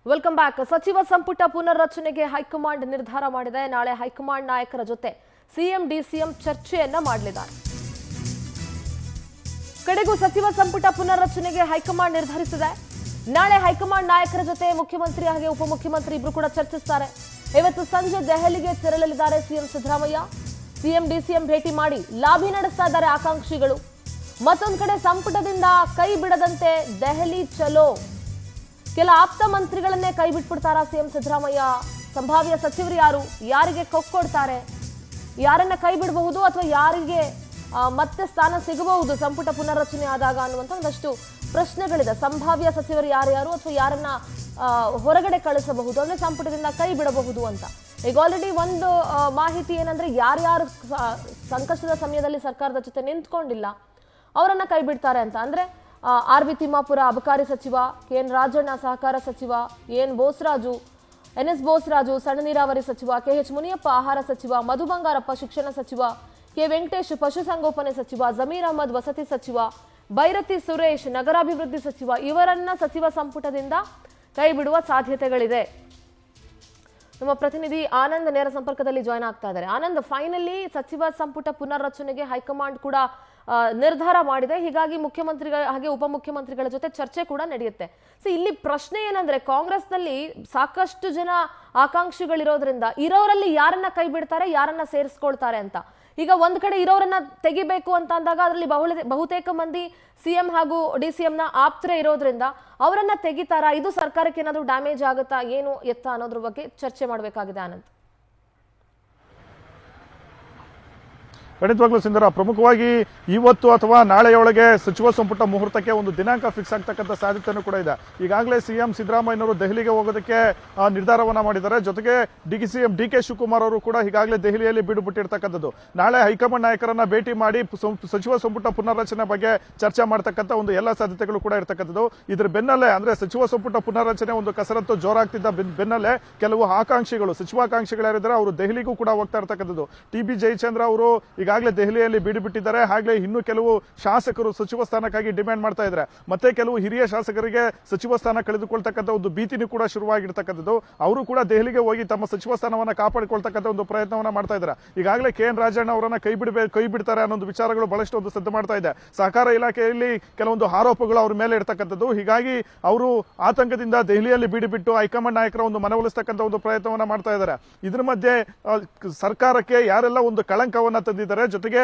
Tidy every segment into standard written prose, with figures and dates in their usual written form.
Welcome back. ಸಚಿವ ಸಂಪುಟ ಪುನರ್ರಚನೆಗೆ high command ನಿರ್ಧಾರ ಮಾಡಿದೆ. ನಾಳೆ ಹೈಕಮಾಂಡ್ ನಾಯಕರ ಜೊತೆ ಸಿಎಂ ಡಿಸಿಎಂ ಚರ್ಚೆಯನ್ನ ಮಾಡಲಿದ್ದಾರೆ. ಕಡೆಗೂ ಸಚಿವ ಸಂಪುಟ ಪುನರ್ರಚನೆಗೆ ಹೈಕಮಾಂಡ್ ನಿರ್ಧರಿಸಿದೆ. ನಾಳೆ ಹೈಕಮಾಂಡ್ ನಾಯಕರ ಜೊತೆ ಮುಖ್ಯಮಂತ್ರಿ ಹಾಗೆ ಉಪಮುಖ್ಯಮಂತ್ರಿ ಇಬ್ರು ಕೂಡ ಚರ್ಚಿಸುತ್ತಾರೆ. ಇವತ್ತು ಸಂಜೆ ದೆಹಲಿಗೆ ತೆರಳಲಿದ್ದಾರೆ ಸಿಎಂ ಸಿದ್ದರಾಮಯ್ಯ. ಸಿಎಂ ಡಿಸಿಎಂ ಭೇಟಿ ಮಾಡಿ ಲಾಬಿ ನಡೆಸ್ತಾ ಇದ್ದಾರೆ ಆಕಾಂಕ್ಷಿಗಳು. ಮತ್ತೊಂದು ಕಡೆ ಸಂಪುಟದಿಂದ ಕೈ ಬಿಡದಂತೆ ದೆಹಲಿ ಚಲೋ. ಕೆಲ ಆಪ್ತ ಮಂತ್ರಿಗಳನ್ನೇ ಕೈ ಬಿಟ್ಬಿಡ್ತಾರಾ ಸಿಎಂ ಸಿದ್ದರಾಮಯ್ಯ? ಸಂಭಾವ್ಯ ಸಚಿವರು ಯಾರು, ಯಾರಿಗೆ ಕೊಡ್ತಾರೆ, ಯಾರನ್ನ ಕೈ ಬಿಡಬಹುದು ಅಥವಾ ಯಾರಿಗೆ ಮತ್ತೆ ಸ್ಥಾನ ಸಿಗಬಹುದು ಸಂಪುಟ ಪುನರ್ರಚನೆ ಆದಾಗ ಅನ್ನುವಂಥ ಒಂದಷ್ಟು ಪ್ರಶ್ನೆಗಳಿದೆ. ಸಂಭಾವ್ಯ ಸಚಿವರು ಯಾರ್ಯಾರು ಅಥವಾ ಯಾರನ್ನ ಹೊರಗಡೆ ಕಳಿಸಬಹುದು, ಅಂದ್ರೆ ಸಂಪುಟದಿಂದ ಕೈ ಬಿಡಬಹುದು ಅಂತ. ಈಗ ಆಲ್ರೆಡಿ ಒಂದು ಮಾಹಿತಿ ಏನಂದ್ರೆ ಯಾರ್ಯಾರು ಸಂಕಷ್ಟದ ಸಮಯದಲ್ಲಿ ಸರ್ಕಾರದ ಜೊತೆ ನಿಂತ್ಕೊಂಡಿಲ್ಲ ಅವರನ್ನ ಕೈ ಬಿಡ್ತಾರೆ ಅಂತ. ಅಂದ್ರೆ ಆರ್ ಬಿ ತಿಮ್ಮಾಪುರ ಅಬಕಾರಿ ಸಚಿವ, ಕೆಎನ್ ರಾಜಣ್ಣ ಸಹಕಾರ ಸಚಿವ, ಎನ್ ಎಸ್ ಬೋಸರಾಜು ಸಣ್ಣ ನೀರಾವರಿ ಸಚಿವ, ಕೆಎಚ್ ಮುನಿಯಪ್ಪ ಆಹಾರ ಸಚಿವ, ಮಧು ಬಂಗಾರಪ್ಪ ಶಿಕ್ಷಣ ಸಚಿವ, ಕೆ ವೆಂಕಟೇಶ್ ಪಶುಸಂಗೋಪನೆ ಸಚಿವ, ಜಮೀರ್ ಅಹಮದ್ ವಸತಿ ಸಚಿವ, ಬೈರತಿ ಸುರೇಶ್ ನಗರಾಭಿವೃದ್ಧಿ ಸಚಿವ, ಇವರನ್ನ ಸಚಿವ ಸಂಪುಟದಿಂದ ಕೈ ಬಿಡುವ ಸಾಧ್ಯತೆಗಳಿದೆ. ನಮ್ಮ ಪ್ರತಿನಿಧಿ ಆನಂದ್ ನೇರ ಸಂಪರ್ಕದಲ್ಲಿ ಜಾಯ್ನ್ ಆಗ್ತಾ ಇದ್ದಾರೆ. ಆನಂದ್, ಫೈನಲಿ ಸಚಿವ ಸಂಪುಟ ಪುನರ್ರಚನೆಗೆ ಹೈಕಮಾಂಡ್ ಕೂಡ ನಿರ್ಧಾರ ಮಾಡಿದೆ. ಹೀಗಾಗಿ ಮುಖ್ಯಮಂತ್ರಿಗಳ ಹಾಗೆ ಉಪಮುಖ್ಯಮಂತ್ರಿಗಳ ಜೊತೆ ಚರ್ಚೆ ಕೂಡ ನಡೆಯುತ್ತೆ. ಸೊ ಇಲ್ಲಿ ಪ್ರಶ್ನೆ ಏನಂದ್ರೆ, ಕಾಂಗ್ರೆಸ್ನಲ್ಲಿ ಸಾಕಷ್ಟು ಜನ ಆಕಾಂಕ್ಷಿಗಳಿರೋದ್ರಿಂದ ಇರೋರಲ್ಲಿ ಯಾರನ್ನ ಕೈ ಬಿಡ್ತಾರೆ, ಯಾರನ್ನ ಸೇರಿಸ್ಕೊಳ್ತಾರೆ ಅಂತ. ಈಗ ಒಂದ್ ಕಡೆ ಇರೋರನ್ನ ತೆಗಿಬೇಕು ಅಂತ ಅಂದಾಗ ಅದರಲ್ಲಿ ಬಹುತೇಕ ಮಂದಿ ಸಿಎಂ ಹಾಗೂ ಡಿಸಿಎಂನ ಆಪ್ತರೇ ಇರೋದ್ರಿಂದ ಅವರನ್ನ ತೆಗಿತಾರಾ? ಇದು ಸರ್ಕಾರಕ್ಕೆ ಏನಾದ್ರು ಡ್ಯಾಮೇಜ್ ಆಗುತ್ತಾ, ಏನು ಎತ್ತ ಅನ್ನೋದ್ರ ಬಗ್ಗೆ ಚರ್ಚೆ ಮಾಡಬೇಕಾಗಿದೆ ಆನಂದ್. ಖಂಡಿತವಾಗ್ಲೂ ಸಿಂಧರ, ಪ್ರಮುಖವಾಗಿ ಇವತ್ತು ಅಥವಾ ನಾಳೆಯೊಳಗೆ ಸಚಿವ ಸಂಪುಟ ಮುಹೂರ್ತಕ್ಕೆ ಒಂದು ದಿನಾಂಕ ಫಿಕ್ಸ್ ಆಗ್ತಕ್ಕಂಥ ಸಾಧ್ಯತೆಯೂ ಕೂಡ ಇದೆ. ಈಗಾಗಲೇ ಸಿಎಂ ಸಿದ್ದರಾಮಯ್ಯನವರು ದೆಹಲಿಗೆ ಹೋಗೋದಕ್ಕೆ ನಿರ್ಧಾರವನ್ನ ಮಾಡಿದ್ದಾರೆ. ಜೊತೆಗೆ ಸಿಎಂ ಡಿ.ಕೆ. ಶಿವಕುಮಾರ್ ಅವರು ಕೂಡ ಈಗಾಗಲೇ ದೆಹಲಿಯಲ್ಲಿ ಬೀಡು ಬಿಟ್ಟಿರ್ತಕ್ಕಂಥದ್ದು. ನಾಳೆ ಹೈಕಮಾಂಡ್ ನಾಯಕರನ್ನ ಭೇಟಿ ಮಾಡಿ ಸಚಿವ ಸಂಪುಟ ಪುನರ್ರಚನೆ ಬಗ್ಗೆ ಚರ್ಚೆ ಮಾಡತಕ್ಕಂಥ ಒಂದು ಎಲ್ಲ ಸಾಧ್ಯತೆಗಳು ಕೂಡ ಇರತಕ್ಕಂಥದ್ದು. ಇದ್ರ ಬೆನ್ನಲ್ಲೇ ಅಂದ್ರೆ ಸಚಿವ ಸಂಪುಟ ಪುನರ್ರಚನೆ ಒಂದು ಕಸರತ್ತು ಜೋರಾಗ್ತಿದ್ದ ಬೆನ್ನಲ್ಲೇ ಕೆಲವು ಆಕಾಂಕ್ಷಿಗಳು, ಸಚಿವಾಕಾಂಕ್ಷಿಗಳು ಯಾರಿದ್ದಾರೆ ಅವರು ದೆಹಲಿಗೂ ಕೂಡ ಹೋಗ್ತಾ ಇರ್ತಕ್ಕಂಥದ್ದು. ಟಿ.ಬಿ. ಜಯಚಂದ್ರ ಅವರು ಈಗಾಗಲೇ ದೆಹಲಿಯಲ್ಲಿ ಬೀಡು ಬಿಟ್ಟಿದ್ದಾರೆ. ಹಾಗೆ ಇನ್ನು ಕೆಲವು ಶಾಸಕರು ಸಚಿವ ಸ್ಥಾನಕ್ಕಾಗಿ ಡಿಮ್ಯಾಂಡ್ ಮಾಡ್ತಾ ಇದ್ದಾರೆ. ಮತ್ತೆ ಕೆಲವು ಹಿರಿಯ ಶಾಸಕರಿಗೆ ಸಚಿವ ಸ್ಥಾನ ಕಳೆದುಕೊಳ್ತಕ್ಕಂಥ ಒಂದು ಭೀತಿನೂ ಕೂಡ ಶುರುವಾಗಿರ್ತಕ್ಕಂಥದ್ದು. ಅವರು ಕೂಡ ದೆಹಲಿಗೆ ಹೋಗಿ ತಮ್ಮ ಸಚಿವ ಸ್ಥಾನವನ್ನ ಕಾಪಾಡಿಕೊಳ್ತಕ್ಕಂಥ ಒಂದು ಪ್ರಯತ್ನವನ್ನ ಮಾಡ್ತಾ ಇದ್ದಾರೆ. ಈಗಾಗಲೇ ಕೆಎನ್ ರಾಜಣ್ಣ ಅವರನ್ನ ಕೈ ಬಿಡ್ತಾರೆ ಅನ್ನೋ ವಿಚಾರಗಳು ಬಹಳಷ್ಟು ಒಂದು ಸದ್ದು ಮಾಡ್ತಾ ಇದೆ. ಸಹಕಾರ ಇಲಾಖೆಯಲ್ಲಿ ಕೆಲವೊಂದು ಆರೋಪಗಳು ಅವ್ರ ಮೇಲೆ ಇರ್ತಕ್ಕಂಥದ್ದು. ಹೀಗಾಗಿ ಅವರು ಆತಂಕದಿಂದ ದೆಹಲಿಯಲ್ಲಿ ಬೀಡು ಬಿಟ್ಟು ಹೈಕಮಾಂಡ್ ನಾಯಕರ ಒಂದು ಮನವೊಲಿಸತಕ್ಕಂಥ ಒಂದು ಪ್ರಯತ್ನವನ್ನ ಮಾಡ್ತಾ ಇದ್ದಾರೆ. ಇದ್ರ ಮಧ್ಯೆ ಸರ್ಕಾರಕ್ಕೆ ಯಾರೆಲ್ಲ ಒಂದು ಕಳಂಕವನ್ನ ತಂದಿದ್ದಾರೆ, ಜೊತೆಗೆ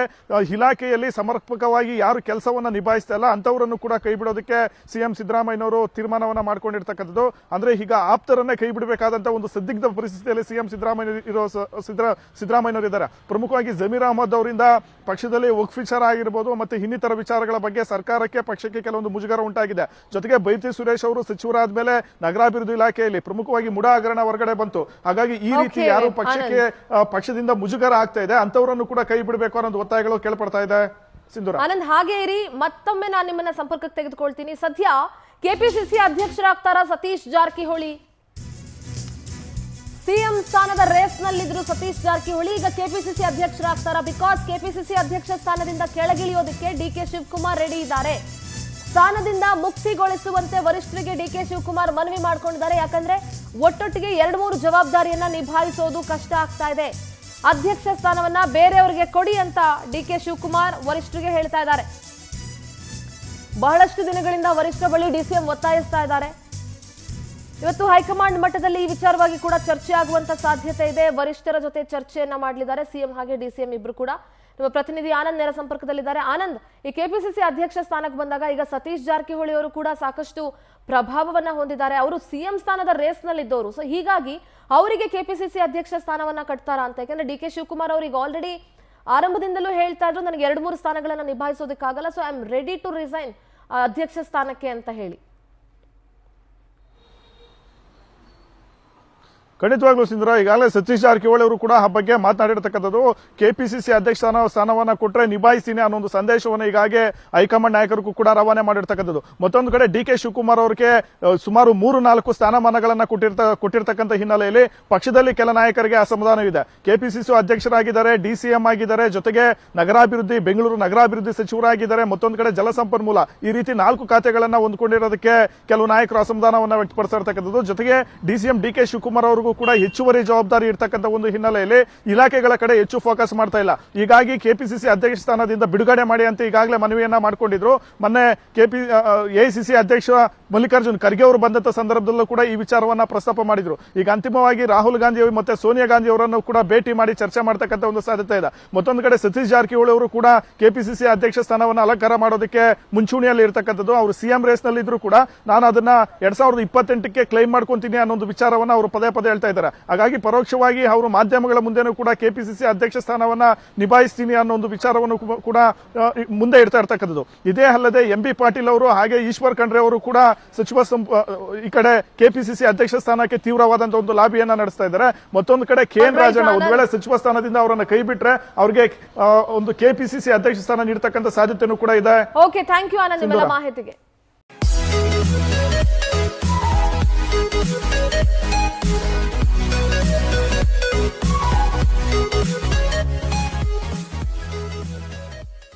ಇಲಾಖೆಯಲ್ಲಿ ಸಮರ್ಪಕವಾಗಿ ಯಾರು ಕೆಲಸವನ್ನ ನಿಭಾಯಿಸ್ತಾ ಇಲ್ಲ ಅಂತವರನ್ನು ಕೂಡ ಕೈ ಬಿಡೋದಕ್ಕೆ ಸಿಎಂ ಸಿದ್ದರಾಮಯ್ಯನವರು ತೀರ್ಮಾನವನ್ನ ಮಾಡ್ಕೊಂಡಿರ್ತಕ್ಕಂಥದ್ದು. ಅಂದ್ರೆ ಈಗ ಆಪ್ತರನ್ನೇ ಕೈ ಬಿಡಬೇಕಾದಂತ ಒಂದು ಸಂದಿಗ್ಧ ಪರಿಸ್ಥಿತಿಯಲ್ಲಿ ಸಿಎಂ ಸಿದ್ದರಾಮಯ್ಯನವರು ಇದ್ದಾರೆ. ಪ್ರಮುಖವಾಗಿ ಜಮೀರ್ ಅಹಮದ್ ಅವರಿಂದ ಪಕ್ಷದಲ್ಲಿ ವಕ್ಫ್ ವಿಚಾರ ಆಗಿರ್ಬೋದು ಮತ್ತೆ ಇನ್ನಿತರ ವಿಚಾರಗಳ ಬಗ್ಗೆ ಸರ್ಕಾರಕ್ಕೆ ಪಕ್ಷಕ್ಕೆ ಕೆಲವೊಂದು ಮುಜುಗರ ಉಂಟಾಗಿದೆ. ಜೊತೆಗೆ ಬೈರತಿ ಸುರೇಶ್ ಅವರು ಸಚಿವರಾದ ಮೇಲೆ ನಗರಾಭಿವೃದ್ಧಿ ಇಲಾಖೆಯಲ್ಲಿ ಪ್ರಮುಖವಾಗಿ ಮುಡಾ ಹಗರಣ ಹೊರಗಡೆ ಬಂತು. ಹಾಗಾಗಿ ಈ ರೀತಿ ಯಾರು ಪಕ್ಷದಿಂದ ಮುಜುಗರ ಆಗ್ತಾ ಇದೆ ಅಂತವರನ್ನು ಕೂಡ ಕೈ ಬಿಡಬೇಕು ಅನ್ನೋ ಒತ್ತಾಯಗಳು ಕೇಳ್ಪಡ್ತಾ ಇದೆ. ಸಿಂಧೂರ, ಆನಂದ್, ಹಾಗೆ ಇರಿ. ಮತ್ತೊಮ್ಮೆ ನಾನು ನಿಮ್ಮನ್ನ ಸಂಪರ್ಕಕ್ಕೆ ತೆಗೆದುಕೊಳ್ತೀನಿ. ಸದ್ಯ ಕೆಪಿಸಿಸಿ ಅಧ್ಯಕ್ಷರಾಗ್ತಾರ ಸತೀಶ್ ಜಾರಕಿಹೊಳಿ? ಸಿಎಂ ಸ್ಥಾನದ ರೇಸ್ ನಲ್ಲಿದ್ರು ಸತೀಶ್ ಜಾರಕಿಹೊಳಿ, ಈಗ ಕೆಪಿಸಿಸಿ ಅಧ್ಯಕ್ಷರಾಗ್ತಾರ? ಬಿಕಾಸ್ ಕೆಪಿಸಿಸಿ ಅಧ್ಯಕ್ಷ ಸ್ಥಾನದಿಂದ ಕೆಳಗಿಳಿಯೋದಕ್ಕೆ ಡಿ.ಕೆ. ಶಿವಕುಮಾರ್ ರೆಡಿ ಇದ್ದಾರೆ. ಸ್ಥಾನದಿಂದ ಮುಕ್ತಿಗೊಳಿಸುವಂತೆ ವರಿಷ್ಠರಿಗೆ ಡಿ.ಕೆ. ಶಿವಕುಮಾರ್ ಮನವಿ ಮಾಡ್ಕೊಂಡಿದ್ದಾರೆ. ಯಾಕಂದ್ರೆ ಒಟ್ಟೊಟ್ಟಿಗೆ 2-3 ಜವಾಬ್ದಾರಿಯನ್ನ ನಿಭಾಯಿಸೋದು ಕಷ್ಟ ಆಗ್ತಾ ಇದೆ. ಅಧ್ಯಕ್ಷ ಸ್ಥಾನವನ್ನ ಬೇರೆಯವರಿಗೆ ಕೊಡಿ ಅಂತ ಡಿ.ಕೆ. ಶಿವಕುಮಾರ್ ವರಿಷ್ಠರಿಗೆ ಹೇಳ್ತಾ ಇದ್ದಾರೆ. ಬಹಳಷ್ಟು ದಿನಗಳಿಂದ ವರಿಷ್ಠರ ಬಳಿ ಡಿಸಿಎಂ ಒತ್ತಾಯಿಸ್ತಾ ಇದ್ದಾರೆ. ಇವತ್ತು ಹೈಕಮಾಂಡ್ ಮಟ್ಟದಲ್ಲಿ ಈ ವಿಚಾರವಾಗಿ ಕೂಡ ಚರ್ಚೆ ಆಗುವಂತ ಸಾಧ್ಯತೆ ಇದೆ. ವರಿಷ್ಠರ ಜೊತೆ ಚರ್ಚೆಯನ್ನ ಮಾಡಲಿದ್ದಾರೆ ಸಿಎಂ ಹಾಗೆ ಡಿಸಿಎಂ ಇಬ್ರು ಕೂಡ. ನಿಮ್ಮ ಪ್ರತಿನಿಧಿ ಆನಂದ್ ನೇರ ಸಂಪರ್ಕದಲ್ಲಿದ್ದಾರೆ. ಆನಂದ್, ಈ ಕೆಪಿಸಿಸಿ ಅಧ್ಯಕ್ಷ ಸ್ಥಾನಕ್ಕೆ ಬಂದಾಗ ಈಗ ಸತೀಶ್ ಜಾರಕಿಹೊಳಿ ಅವರು ಕೂಡ ಸಾಕಷ್ಟು ಪ್ರಭಾವವನ್ನ ಹೊಂದಿದ್ದಾರೆ. ಅವರು ಸಿಎಂ ಸ್ಥಾನದ ರೇಸ್ ನಲ್ಲಿದ್ದವರು. ಸೊ ಹೀಗಾಗಿ ಅವರಿಗೆ ಕೆಪಿಸಿಸಿ ಅಧ್ಯಕ್ಷ ಸ್ಥಾನವನ್ನ ಕಟ್ತಾರಾ ಅಂತ? ಯಾಕಂದ್ರೆ ಡಿ.ಕೆ. ಶಿವಕುಮಾರ್ ಅವ್ರಿಗೆ ಆಲ್ರೆಡಿ ಆರಂಭದಿಂದಲೂ ಹೇಳ್ತಾ ಇದ್ರು, ನನಗೆ 2-3 ಸ್ಥಾನಗಳನ್ನ ನಿಭಾಯಿಸೋದಕ್ಕಾಗಲ್ಲ, so I am ready to resign ಅಧ್ಯಕ್ಷ ಸ್ಥಾನಕ್ಕೆ ಅಂತ ಹೇಳಿ. ಖಂಡಿತವಾಗ್ಲೂ ಸಿಂಧೂರ, ಈಗಾಗಲೇ ಸತೀಶ್ ಜಾರಕಿಹೊಳಿ ಅವರು ಕೂಡ ಆ ಬಗ್ಗೆ ಮಾತನಾಡಿರ್ತಕ್ಕಂಥದ್ದು. ಕೆಪಿಸಿಸಿ ಅಧ್ಯಕ್ಷ ಸ್ಥಾನವನ್ನ ಕೊಟ್ಟರೆ ನಿಭಾಯಿಸ್ತೀನಿ ಅನ್ನೋ ಒಂದು ಸಂದೇಶವನ್ನು ಈಗಾಗಲೇ ಹೈಕಮಾಂಡ್ ನಾಯಕರಿಗೂ ಕೂಡ ರವಾನೆ ಮಾಡಿರ್ತಕ್ಕಂಥದ್ದು. ಮತ್ತೊಂದು ಕಡೆ ಡಿ ಕೆ ಶಿವಕುಮಾರ್ ಅವರಿಗೆ ಸುಮಾರು 3-4 ಸ್ಥಾನಮಾನಗಳನ್ನ ಕೊಟ್ಟಿರ್ತಕ್ಕಂಥ ಹಿನ್ನೆಲೆಯಲ್ಲಿ ಪಕ್ಷದಲ್ಲಿ ಕೆಲ ನಾಯಕರಿಗೆ ಅಸಮಾಧಾನವಿದೆ. ಕೆಪಿಸಿಸಿ ಅಧ್ಯಕ್ಷರಾಗಿದ್ದಾರೆ, ಡಿಸಿಎಂ ಆಗಿದ್ದಾರೆ, ಜೊತೆಗೆ ನಗರಾಭಿವೃದ್ಧಿ, ಬೆಂಗಳೂರು ನಗರಾಭಿವೃದ್ಧಿ ಸಚಿವರಾಗಿದ್ದಾರೆ, ಮತ್ತೊಂದು ಕಡೆ ಜಲಸಂಪನ್ಮೂಲ, ಈ ರೀತಿ 4 ಖಾತೆಗಳನ್ನ ಹೊಂದ್ಕೊಂಡಿರೋದಕ್ಕೆ ಕೆಲವು ನಾಯಕರು ಅಸಮಾಧಾನವನ್ನ ವ್ಯಕ್ತಪಡಿಸಿರ್ತಕ್ಕಂಥದ್ದು. ಜೊತೆಗೆ ಡಿಸಿಎಂ ಡಿ ಕೆ ಶಿವಕುಮಾರ್ ಅವರಿಗೂ ಕೂಡ ಹೆಚ್ಚುವರಿ ಜವಾಬ್ದಾರಿ ಇರ್ತಕ್ಕಂಥ ಒಂದು ಹಿನ್ನೆಲೆಯಲ್ಲಿ ಇಲಾಖೆಗಳ ಕಡೆ ಹೆಚ್ಚು ಫೋಕಸ್ ಮಾಡ್ತಾ ಇಲ್ಲ. ಹೀಗಾಗಿ ಕೆಪಿಸಿಸಿ ಅಧ್ಯಕ್ಷ ಸ್ಥಾನದಿಂದ ಬಿಡುಗಡೆ ಮಾಡಿ ಅಂತ ಈಗಾಗಲೇ ಮನವಿಯನ್ನ ಮಾಡಿಕೊಂಡಿದ್ರು. ಮೊನ್ನೆ ಎಐಸಿಸಿ ಅಧ್ಯಕ್ಷ ಮಲ್ಲಿಕಾರ್ಜುನ್ ಖರ್ಗೆ ಅವರು ಬಂದಂತ ಸಂದರ್ಭದಲ್ಲೂ ಕೂಡ ಈ ವಿಚಾರವನ್ನ ಪ್ರಸ್ತಾಪ ಮಾಡಿದ್ರು. ಈಗ ಅಂತಿಮವಾಗಿ ರಾಹುಲ್ ಗಾಂಧಿ ಮತ್ತೆ ಸೋನಿಯಾ ಗಾಂಧಿ ಅವರನ್ನು ಕೂಡ ಭೇಟಿ ಮಾಡಿ ಚರ್ಚೆ ಮಾಡತಕ್ಕಂಥ ಒಂದು ಸಾಧ್ಯತೆ ಇದೆ. ಮತ್ತೊಂದು ಕಡೆ ಸತೀಶ್ ಜಾರಕಿಹೊಳಿ ಅವರು ಕೂಡ ಕೆಪಿಸಿಸಿ ಅಧ್ಯಕ್ಷ ಸ್ಥಾನವನ್ನು ಅಲಂಕಾರ ಮಾಡೋದಕ್ಕೆ ಮುಂಚೂಣಿಯಲ್ಲಿ ಇರತಕ್ಕಂಥದ್ದು. ಅವರು ಸಿಎಂ ರೇಸ್ ನಲ್ಲಿ ಇದ್ರು ಕೂಡ ನಾನು ಅದನ್ನ 2028ಕ್ಕೆ ಕ್ಲೈಮ್ ಮಾಡ್ಕೊಂತೀನಿ ಅನ್ನೋ ಒಂದು ವಿಚಾರವನ್ನ ಅವರು ಪದೇ ಪದೇ ಹೇಳ್ತಾ ಇದ್ದಾರೆ. ಹಾಗಾಗಿ ಪರೋಕ್ಷವಾಗಿ ಅವರು ಮಾಧ್ಯಮಗಳ ಮುಂದೆನೂ ಕೂಡ ಕೆಪಿಸಿಸಿ ಅಧ್ಯಕ್ಷ ಸ್ಥಾನವನ್ನ ನಿಭಾಯಿಸ್ತೀನಿ ಅನ್ನೋ ಒಂದು ವಿಚಾರವನ್ನು ಕೂಡ ಮುಂದೆ ಇಡ್ತಾ ಇರ್ತಕ್ಕಂಥದ್ದು. ಇದೇ ಅಲ್ಲದೆ ಎಂ ಬಿ ಪಾಟೀಲ್ ಅವರು ಹಾಗೆ ಈಶ್ವರ್ ಖಂಡ್ರೆ ಅವರು ಕೂಡ ಈ ಕಡೆ ಕೆಪಿಸಿಸಿ ಅಧ್ಯಕ್ಷ ಸ್ಥಾನಕ್ಕೆ ತೀವ್ರವಾದಂತಹ ಒಂದು ಲಾಬಿಯನ್ನ ನಡೆಸ್ತಾ ಇದ್ದಾರೆ. ಮತ್ತೊಂದು ಕಡೆ KN ರಾಜಣ್ಣ ಒಂದು ವೇಳೆ ಸಚಿವ ಸ್ಥಾನದಿಂದ ಅವರನ್ನು ಕೈ ಬಿಟ್ರೆ ಅವರಿಗೆ ಒಂದು ಕೆಪಿಸಿಸಿ ಅಧ್ಯಕ್ಷ ಸ್ಥಾನ ನೀಡತಕ್ಕಂಥ ಸಾಧ್ಯತೆನೂ ಕೂಡ ಇದೆ. ಓಕೆ, ಥ್ಯಾಂಕ್ ಯು ಆನಂದ್ ನಿಮ್ಮೆಲ್ಲ ಮಾಹಿತಿಗೆ.